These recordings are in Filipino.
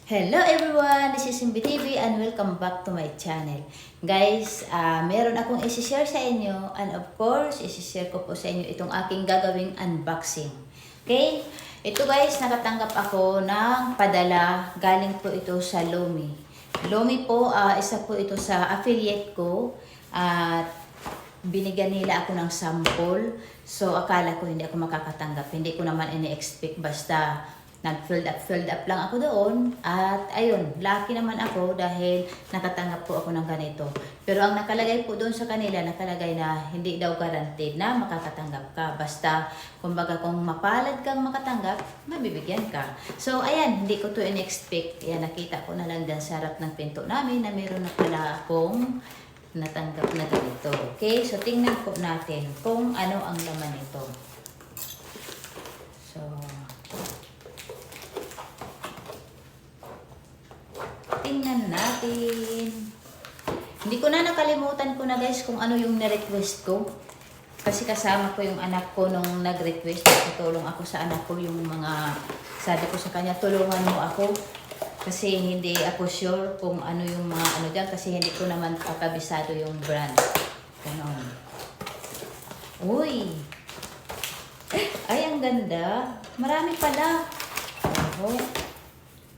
Hello everyone! This is Simbi TV and welcome back to my channel. Guys, meron akong isi-share sa inyo and of course, isi-share ko po sa inyo itong aking gagawing unboxing. Okay? Ito guys, nakatanggap ako ng padala. Galing po ito sa Lomi. Lomi po, isa po ito sa affiliate ko. At binigyan nila ako ng sample. So, akala ko hindi ako makakatanggap. Hindi ko naman ini-expect basta nag-filled up lang ako doon. At ayun, lucky naman ako dahil nakatanggap po ako ng ganito. Pero ang nakalagay po doon sa kanila, nakalagay na hindi daw guaranteed na makakatanggap ka. Basta, kumbaga kung mapalad kang makatanggap, mabibigyan ka. So ayan, hindi ko to in-expect. Yan, nakita ko na lang dyan sa harap ng pinto namin na meron na pala akong natanggap na ganito. Okay, so tingnan po natin kung ano ang laman nito. So, tingnan natin. Hindi ko na nakalimutan ko na guys kung ano yung na-request ko. Kasi kasama ko yung anak ko nung nag-request. Tutulong ako sa anak ko yung mga, sabi ko sa kanya, tulungan mo ako. Kasi hindi ako sure kung ano yung mga ano dyan. Kasi hindi ko naman kakabisado yung brand. Ganon. Uy! Ay, ang ganda. Marami pala. Oh.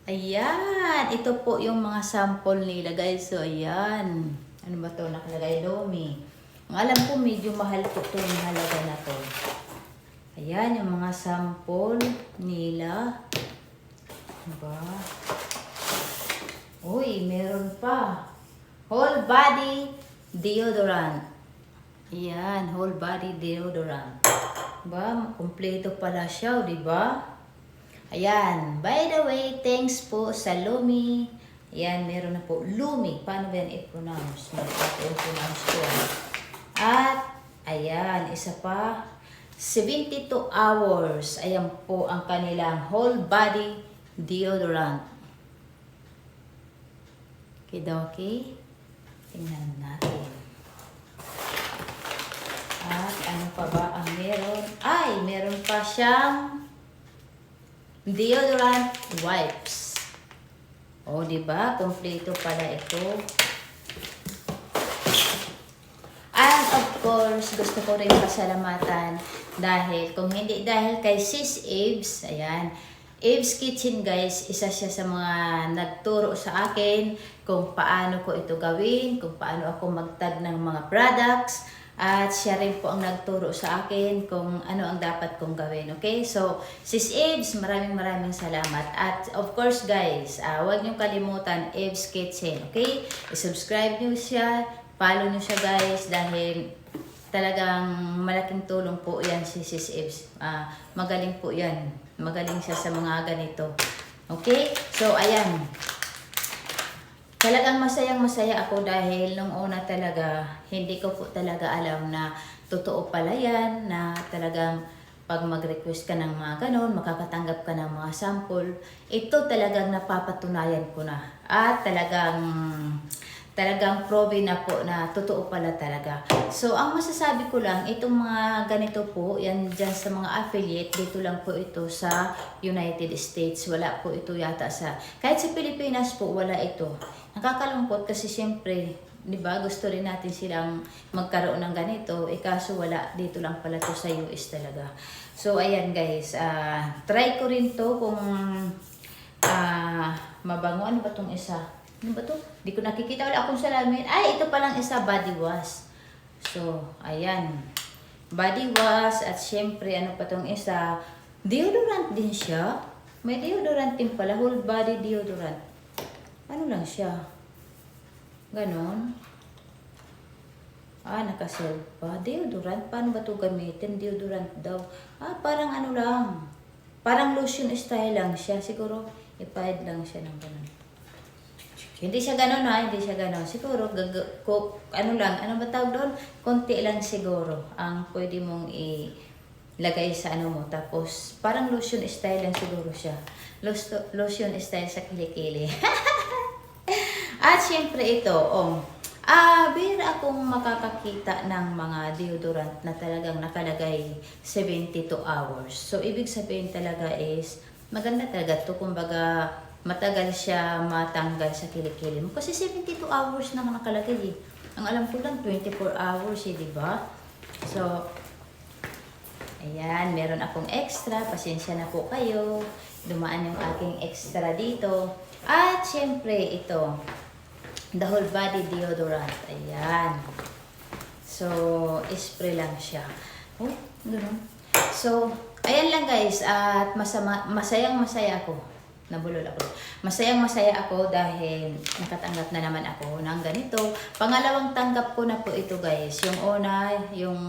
Ayan, ito po yung mga sample nila guys. So, ayan. Ano ba to? Nakalagay Lomi. Ang alam ko, medyo mahal po ito yung halaga na to. Ayan, yung mga sample nila. Diba? Uy, meron pa. Whole body deodorant. Ayan, whole body deodorant. Diba? Kompleto pala siya, diba? Ayan, by the way, thanks po sa Lomi. Ayan, meron na po Lomi. Paano ba yan i-pronounce? I-pronounce ko. At, ayan, isa pa. 72 hours. Ayan po ang kanilang whole body deodorant. Okay. Tingnan natin. At, ano pa ba ang meron? Ay, meron pa siyang deodorant wipes. O, diba? Kompleto pala ito. And of course, gusto ko rin pasalamatan dahil, kung hindi dahil kay Sis Aves, ayan, Aves Kitchen guys, isa siya sa mga nagturo sa akin kung paano ko ito gawin, kung paano ako magtag ng mga products. At siya rin po ang nagturo sa akin kung ano ang dapat kong gawin. Okay? So, Sis Aves, maraming salamat. At of course guys, huwag niyong kalimutan, Aves Kitchen. Okay? I-subscribe niyo siya, follow niyo siya guys dahil talagang malaking tulong po yan si Sis Aves. Magaling po yan. Magaling siya sa mga ganito. Okay? So, ayan. Talagang masayang-masaya ako dahil nung una talaga, hindi ko po talaga alam na totoo pala yan, na talagang pag mag-request ka ng mga ganon, makakatanggap ka ng mga sample. Ito talagang napapatunayan ko na. At talagang proven na po na totoo pala talaga. So, ang masasabi ko lang, itong mga ganito po, yan dyan sa mga affiliate, dito lang po ito sa United States. Wala po ito yata sa, kahit sa Pilipinas po, wala ito. Nakakalungkot kasi siyempre, di ba, gusto rin natin silang magkaroon ng ganito, kaso wala, dito lang pala to sa US talaga. So, ayan guys, try ko rin to kung mabango. Ano ba tong isa? Ano ba to? Di ko nakikita. Wala akong salamin. Ay, ito palang isa, body wash. So, ayan. Body wash. At syempre, ano pa tong isa? Deodorant din siya. May deodorant din pala. Whole body deodorant. Ano lang siya? Ganon. Nakaself pa. Deodorant. Paano ba ito gamitin? Deodorant daw. Parang ano lang. Parang lotion style lang siya. Siguro, ipahid lang siya ng ganon. Hindi siya gano'n hindi siya gano'n. Siguro, ano ba tawag doon? Konti lang siguro ang pwede mong ilagay sa ano mo. Tapos, parang lotion style lang siguro siya. Lotion style sa kilikili. At syempre ito, bihira akong makakakita ng mga deodorant na talagang nakalagay 72 hours. So, ibig sabihin talaga is, maganda talaga ito. Kumbaga, matagal siya matanggal sa kilikili mo. Kasi 72 hours na nakalagay eh. Ang alam ko lang 24 hours eh, di ba? So, ayan, meron akong extra. Pasensya na po kayo. Dumaan yung aking extra dito. At syempre, ito. The whole body deodorant. Ayan. So, spray lang siya. Oh, gano'n. So, ayan lang guys. At masayang-masaya ako. Nabulol ako. Masayang-masaya ako dahil nakatanggap na naman ako ng ganito. Pangalawang tanggap ko na po ito guys. Yung una, yung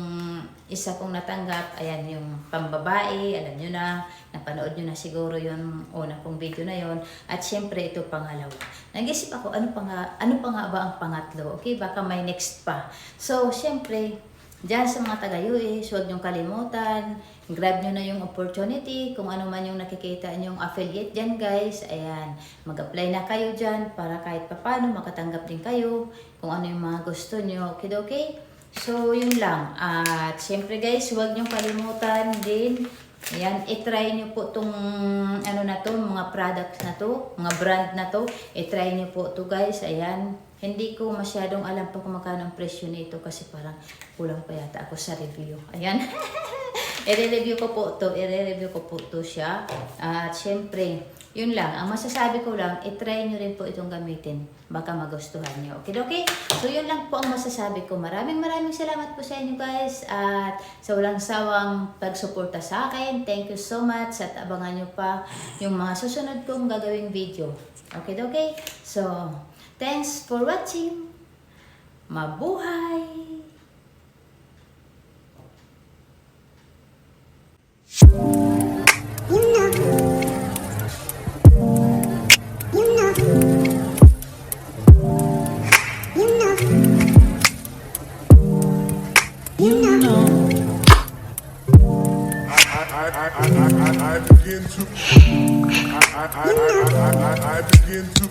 isa kong natanggap, ayan yung pambabae, alam nyo na, napanood nyo na siguro yung una kong video na yon. At syempre ito pangalawa. Nag-isip ako, ano pa nga ba ang pangatlo? Okay, baka may next pa. So, syempre, dyan sa mga taga-US, huwag niyong kalimutan, grab nyo na yung opportunity, kung ano man yung nakikita nyong affiliate dyan guys, ayan, mag-apply na kayo dyan para kahit papano makatanggap din kayo, kung ano yung mga gusto nyo, okay? So, yun lang. At syempre guys, huwag niyong kalimutan din, ayan, itry nyo po itong, ano na to, mga products na to, mga brand na to, itry nyo po to guys, ayan. Hindi ko masyadong alam pa kung magkano ang presyo nito kasi parang kulang pa yata ako sa review. Ayan. I-review ko po to siya. At syempre, yun lang. Ang masasabi ko lang, itry nyo rin po itong gamitin. Baka magustuhan nyo. Okay? So, yun lang po ang masasabi ko. Maraming salamat po sa inyo guys. At sa walang sawang pagsuporta sa akin. Thank you so much. At abangan nyo pa yung mga susunod kong gagawing video. Okay? So, thanks for watching. Mabuhay! I begin to I begin to